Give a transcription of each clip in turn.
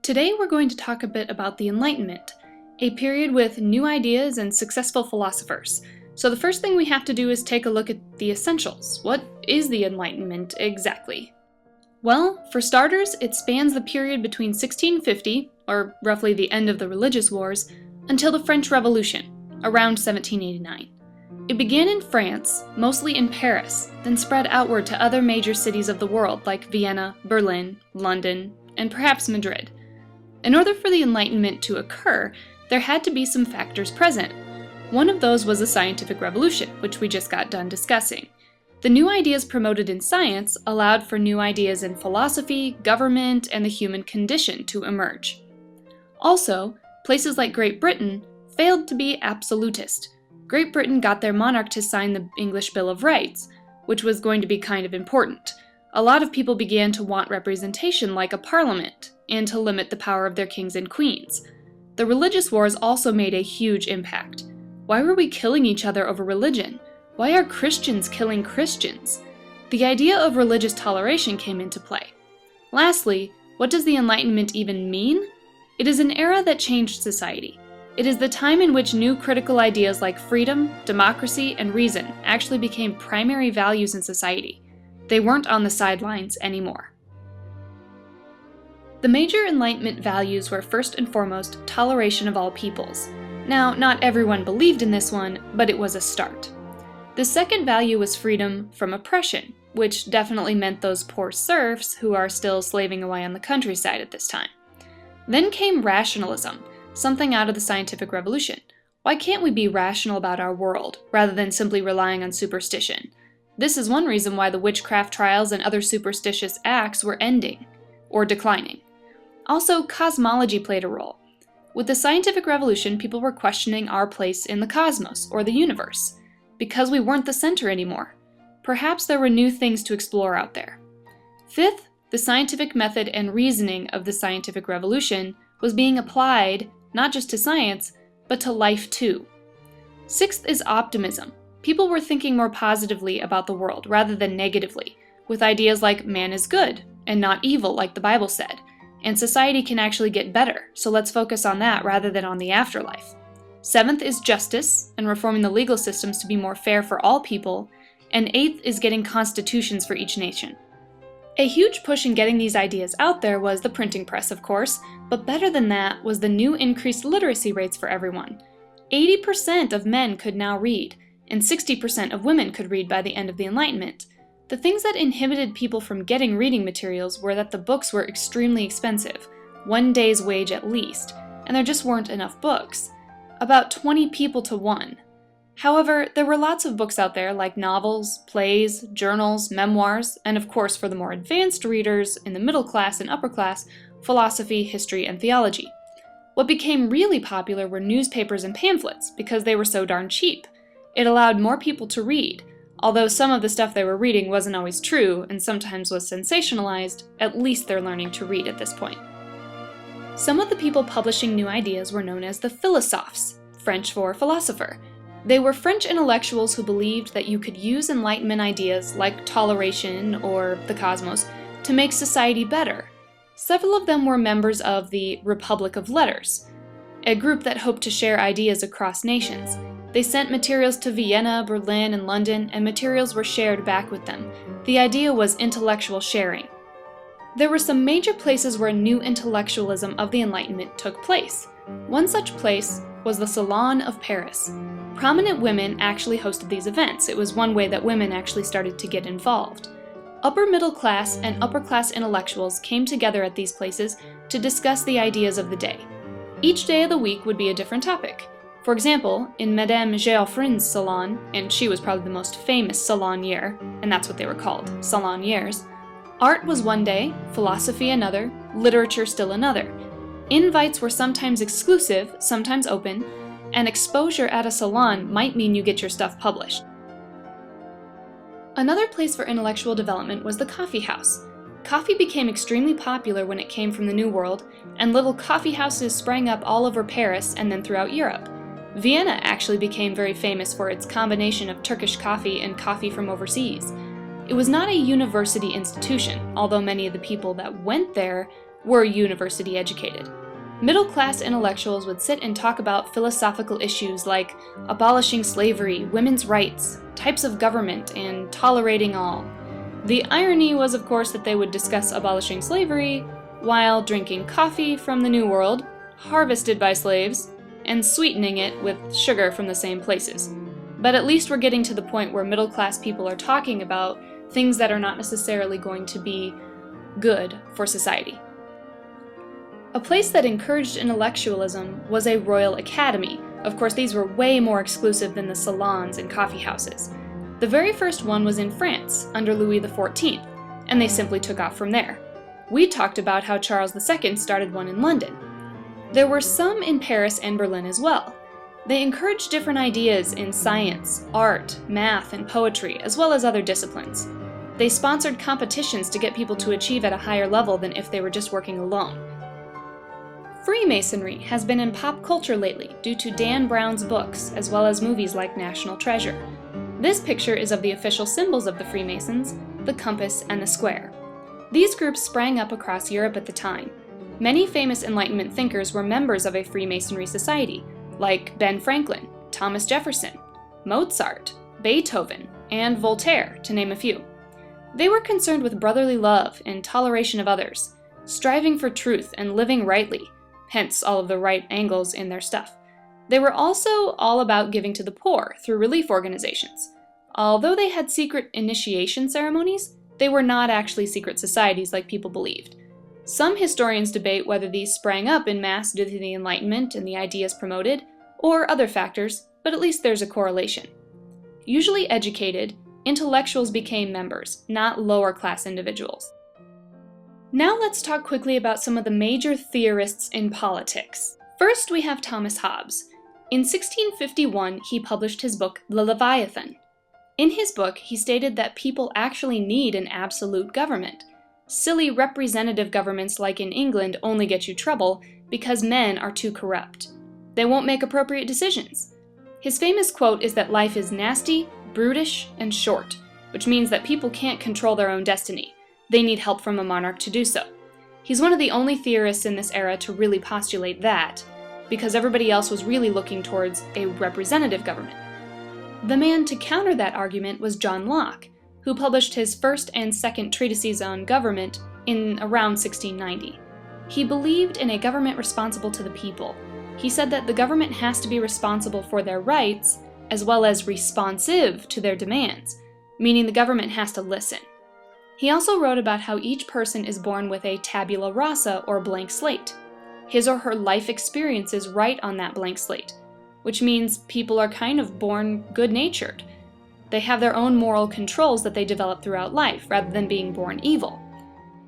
Today we're going to talk a bit about the Enlightenment, a period with new ideas and successful philosophers. So the first thing we have to do is take a look at the essentials. What is the Enlightenment exactly? Well, for starters, it spans the period between 1650, or roughly the end of the religious wars, until the French Revolution, around 1789. It began in France, mostly in Paris, then spread outward to other major cities of the world like Vienna, Berlin, London, and perhaps Madrid. In order for the Enlightenment to occur, there had to be some factors present. One of those was the scientific revolution, which we just got done discussing. The new ideas promoted in science allowed for new ideas in philosophy, government, and the human condition to emerge. Also, places like Great Britain failed to be absolutist. Great Britain got their monarch to sign the English Bill of Rights, which was going to be kind of important. A lot of people began to want representation like a parliament, and to limit the power of their kings and queens. The religious wars also made a huge impact. Why were we killing each other over religion? Why are Christians killing Christians? The idea of religious toleration came into play. Lastly, what does the Enlightenment even mean? It is an era that changed society. It is the time in which new critical ideas like freedom, democracy, and reason actually became primary values in society. They weren't on the sidelines anymore. The major Enlightenment values were first and foremost toleration of all peoples. Now, not everyone believed in this one, but it was a start. The second value was freedom from oppression, which definitely meant those poor serfs who are still slaving away on the countryside at this time. Then came rationalism, something out of the scientific revolution. Why can't we be rational about our world, rather than simply relying on superstition? This is one reason why the witchcraft trials and other superstitious acts were ending, or declining. Also, cosmology played a role. With the scientific revolution, people were questioning our place in the cosmos, or the universe, because we weren't the center anymore. Perhaps there were new things to explore out there. Fifth, the scientific method and reasoning of the scientific revolution was being applied not just to science, but to life too. Sixth is optimism. People were thinking more positively about the world rather than negatively, with ideas like man is good and not evil like the Bible said, and society can actually get better, so let's focus on that rather than on the afterlife. Seventh is justice, and reforming the legal systems to be more fair for all people, and eighth is getting constitutions for each nation. A huge push in getting these ideas out there was the printing press, of course, but better than that was the new increased literacy rates for everyone. 80% of men could now read, and 60% of women could read by the end of the Enlightenment. The things that inhibited people from getting reading materials were that the books were extremely expensive, one day's wage at least, and there just weren't enough books. About 20 people to one. However, there were lots of books out there like novels, plays, journals, memoirs, and of course for the more advanced readers in the middle class and upper class, philosophy, history, and theology. What became really popular were newspapers and pamphlets because they were so darn cheap. It allowed more people to read. Although some of the stuff they were reading wasn't always true and sometimes was sensationalized, at least they're learning to read at this point. Some of the people publishing new ideas were known as the philosophes, French for philosopher. They were French intellectuals who believed that you could use Enlightenment ideas like toleration or the cosmos to make society better. Several of them were members of the Republic of Letters, a group that hoped to share ideas across nations. They sent materials to Vienna, Berlin, and London, and materials were shared back with them. The idea was intellectual sharing. There were some major places where new intellectualism of the Enlightenment took place. One such place was the Salon of Paris. Prominent women actually hosted these events. It was one way that women actually started to get involved. Upper middle class and upper class intellectuals came together at these places to discuss the ideas of the day. Each day of the week would be a different topic. For example, in Madame Geoffrin's salon, and she was probably the most famous salonière, and that's what they were called, salonières, art was one day, philosophy another, literature still another. Invites were sometimes exclusive, sometimes open, and exposure at a salon might mean you get your stuff published. Another place for intellectual development was the coffee house. Coffee became extremely popular when it came from the New World, and little coffee houses sprang up all over Paris and then throughout Europe. Vienna actually became very famous for its combination of Turkish coffee and coffee from overseas. It was not a university institution, although many of the people that went there were university educated. Middle-class intellectuals would sit and talk about philosophical issues like abolishing slavery, women's rights, types of government, and tolerating all. The irony was, of course, that they would discuss abolishing slavery while drinking coffee from the New World, harvested by slaves, and sweetening it with sugar from the same places. But at least we're getting to the point where middle-class people are talking about things that are not necessarily going to be good for society. A place that encouraged intellectualism was a royal academy. Of course, these were way more exclusive than the salons and coffee houses. The very first one was in France, under Louis XIV, and they simply took off from there. We talked about how Charles II started one in London. There were some in Paris and Berlin as well. They encouraged different ideas in science, art, math, and poetry, as well as other disciplines. They sponsored competitions to get people to achieve at a higher level than if they were just working alone. Freemasonry has been in pop culture lately due to Dan Brown's books, as well as movies like National Treasure. This picture is of the official symbols of the Freemasons, the compass and the square. These groups sprang up across Europe at the time. Many famous Enlightenment thinkers were members of a Freemasonry society, like Ben Franklin, Thomas Jefferson, Mozart, Beethoven, and Voltaire, to name a few. They were concerned with brotherly love and toleration of others, striving for truth and living rightly, hence all of the right angles in their stuff. They were also all about giving to the poor through relief organizations. Although they had secret initiation ceremonies, they were not actually secret societies like people believed. Some historians debate whether these sprang up in mass due to the Enlightenment and the ideas promoted, or other factors, but at least there's a correlation. Usually educated, intellectuals became members, not lower-class individuals. Now let's talk quickly about some of the major theorists in politics. First, we have Thomas Hobbes. In 1651, he published his book, The Leviathan. In his book, he stated that people actually need an absolute government. Silly representative governments like in England only get you trouble because men are too corrupt. They won't make appropriate decisions. His famous quote is that life is nasty, brutish, and short, which means that people can't control their own destiny. They need help from a monarch to do so. He's one of the only theorists in this era to really postulate that, because everybody else was really looking towards a representative government. The man to counter that argument was John Locke, who published his first and second treatises on government in around 1690. He believed in a government responsible to the people. He said that the government has to be responsible for their rights, as well as responsive to their demands, meaning the government has to listen. He also wrote about how each person is born with a tabula rasa, or blank slate. His or her life experiences write on that blank slate, which means people are kind of born good-natured. They have their own moral controls that they develop throughout life, rather than being born evil.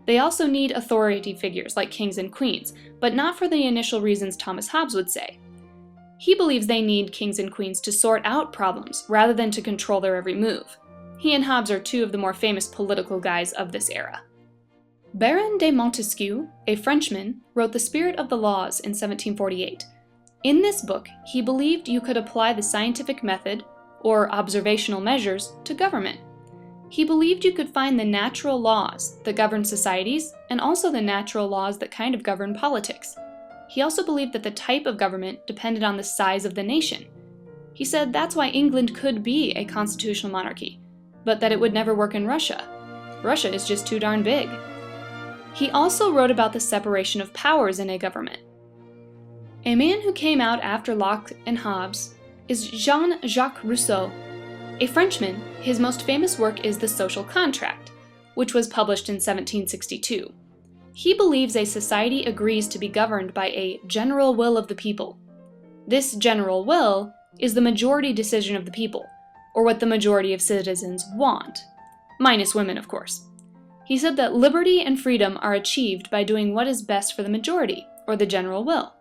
They also need authority figures like kings and queens, but not for the initial reasons Thomas Hobbes would say. He believes they need kings and queens to sort out problems, rather than to control their every move. He and Hobbes are two of the more famous political guys of this era. Baron de Montesquieu, a Frenchman, wrote The Spirit of the Laws in 1748. In this book, he believed you could apply the scientific method, or observational measures, to government. He believed you could find the natural laws that govern societies, and also the natural laws that kind of govern politics. He also believed that the type of government depended on the size of the nation. He said that's why England could be a constitutional monarchy, but that it would never work in Russia. Russia is just too darn big. He also wrote about the separation of powers in a government. A man who came out after Locke and Hobbes is Jean-Jacques Rousseau. A Frenchman, his most famous work is The Social Contract, which was published in 1762. He believes a society agrees to be governed by a general will of the people. This general will is the majority decision of the people, or what the majority of citizens want, minus women, of course. He said that liberty and freedom are achieved by doing what is best for the majority, or the general will.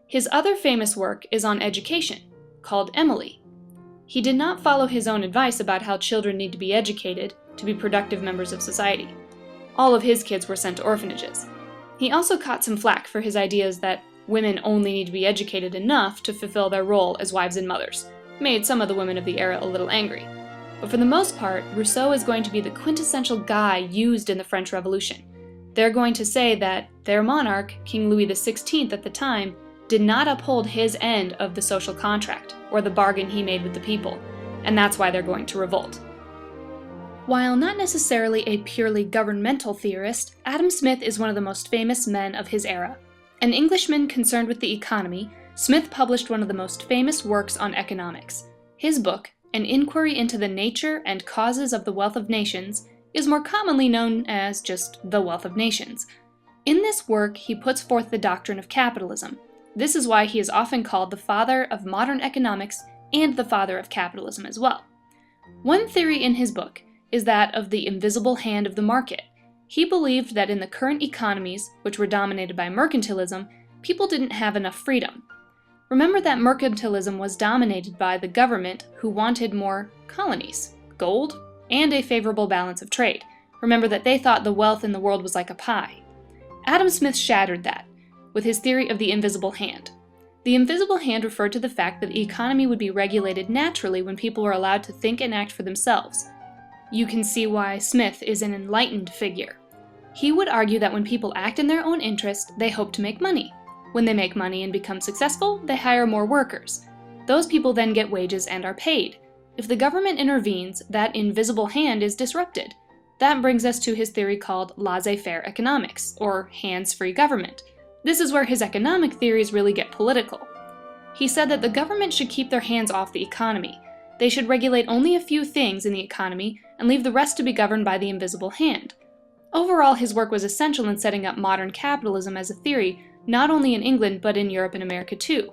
His other famous work is on education, called Emily. He did not follow his own advice about how children need to be educated to be productive members of society. All of his kids were sent to orphanages. He also caught some flack for his ideas that women only need to be educated enough to fulfill their role as wives and mothers, made some of the women of the era a little angry. But for the most part, Rousseau is going to be the quintessential guy used in the French Revolution. They're going to say that their monarch, King Louis XVI at the time, did not uphold his end of the social contract, or the bargain he made with the people, and that's why they're going to revolt. While not necessarily a purely governmental theorist, Adam Smith is one of the most famous men of his era. An Englishman concerned with the economy, Smith published one of the most famous works on economics. His book, An Inquiry into the Nature and Causes of the Wealth of Nations, is more commonly known as just The Wealth of Nations. In this work, he puts forth the doctrine of capitalism. This is why he is often called the father of modern economics and the father of capitalism as well. One theory in his book is that of the invisible hand of the market. He believed that in the current economies, which were dominated by mercantilism, people didn't have enough freedom. Remember that mercantilism was dominated by the government, who wanted more colonies, gold, and a favorable balance of trade. Remember that they thought the wealth in the world was like a pie. Adam Smith shattered that with his theory of the invisible hand. The invisible hand referred to the fact that the economy would be regulated naturally when people were allowed to think and act for themselves. You can see why Smith is an enlightened figure. He would argue that when people act in their own interest, they hope to make money. When they make money and become successful, they hire more workers. Those people then get wages and are paid. If the government intervenes, that invisible hand is disrupted. That brings us to his theory called laissez-faire economics, or hands-free government. This is where his economic theories really get political. He said that the government should keep their hands off the economy. They should regulate only a few things in the economy and leave the rest to be governed by the invisible hand. Overall, his work was essential in setting up modern capitalism as a theory, not only in England but in Europe and America too.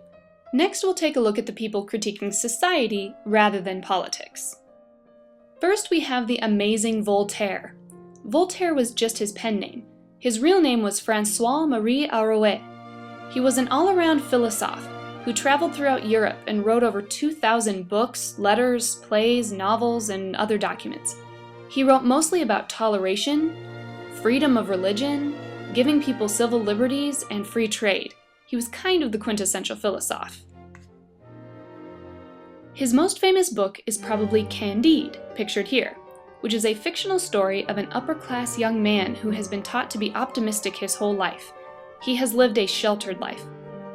Next, we'll take a look at the people critiquing society rather than politics. First, we have the amazing Voltaire. Voltaire was just his pen name. His real name was François-Marie Arouet. He was an all-around philosophe who traveled throughout Europe and wrote over 2,000 books, letters, plays, novels, and other documents. He wrote mostly about toleration, freedom of religion, giving people civil liberties, and free trade. He was kind of the quintessential philosophe. His most famous book is probably Candide, pictured here, which is a fictional story of an upper-class young man who has been taught to be optimistic his whole life. He has lived a sheltered life.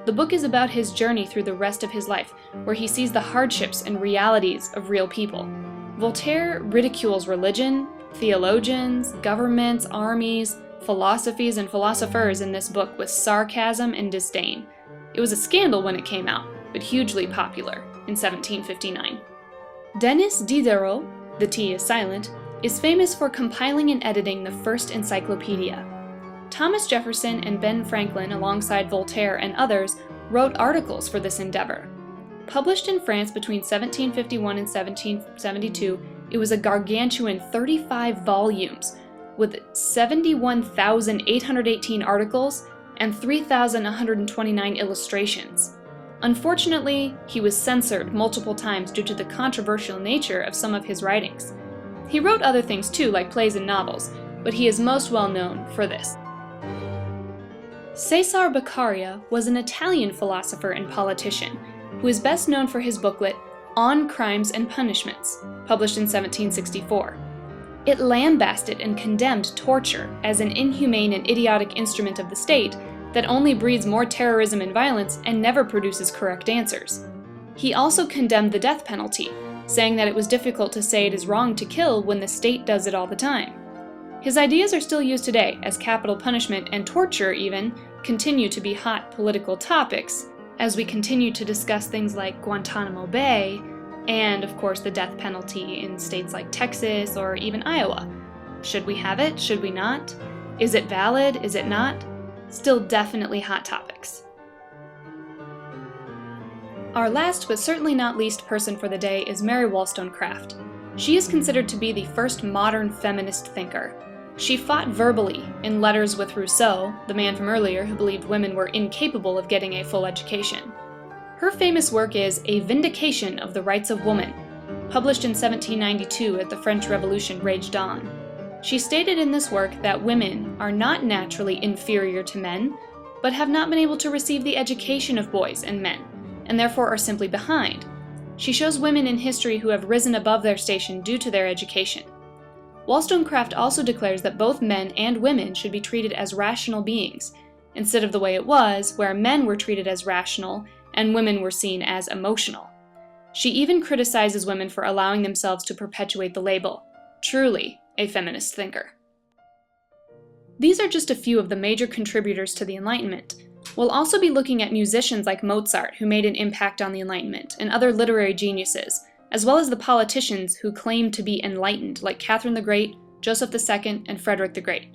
The book is about his journey through the rest of his life, where he sees the hardships and realities of real people. Voltaire ridicules religion, theologians, governments, armies, philosophies, and philosophers in this book with sarcasm and disdain. It was a scandal when it came out, but hugely popular in 1759. Denis Diderot, the T is silent, is famous for compiling and editing the first encyclopedia. Thomas Jefferson and Ben Franklin, alongside Voltaire and others, wrote articles for this endeavor. Published in France between 1751 and 1772, it was a gargantuan 35 volumes, with 71,818 articles and 3,129 illustrations. Unfortunately, he was censored multiple times due to the controversial nature of some of his writings. He wrote other things too, like plays and novels, but he is most well known for this. Cesare Beccaria was an Italian philosopher and politician, who is best known for his booklet, On Crimes and Punishments, published in 1764. It lambasted and condemned torture as an inhumane and idiotic instrument of the state that only breeds more terrorism and violence and never produces correct answers. He also condemned the death penalty, saying that it was difficult to say it is wrong to kill when the state does it all the time. His ideas are still used today, as capital punishment and torture even continue to be hot political topics, as we continue to discuss things like Guantanamo Bay, and of course the death penalty in states like Texas or even Iowa. Should we have it? Should we not? Is it valid? Is it not? Still definitely hot topics. Our last but certainly not least person for the day is Mary Wollstonecraft. She is considered to be the first modern feminist thinker. She fought verbally in Letters with Rousseau, the man from earlier who believed women were incapable of getting a full education. Her famous work is A Vindication of the Rights of Woman, published in 1792 as the French Revolution raged on. She stated in this work that women are not naturally inferior to men, but have not been able to receive the education of boys and men, and therefore are simply behind. She shows women in history who have risen above their station due to their education. Wollstonecraft also declares that both men and women should be treated as rational beings, instead of the way it was, where men were treated as rational and women were seen as emotional. She even criticizes women for allowing themselves to perpetuate the label, truly a feminist thinker. These are just a few of the major contributors to the Enlightenment. We'll also be looking at musicians like Mozart, who made an impact on the Enlightenment, and other literary geniuses, as well as the politicians who claimed to be enlightened, like Catherine the Great, Joseph II, and Frederick the Great.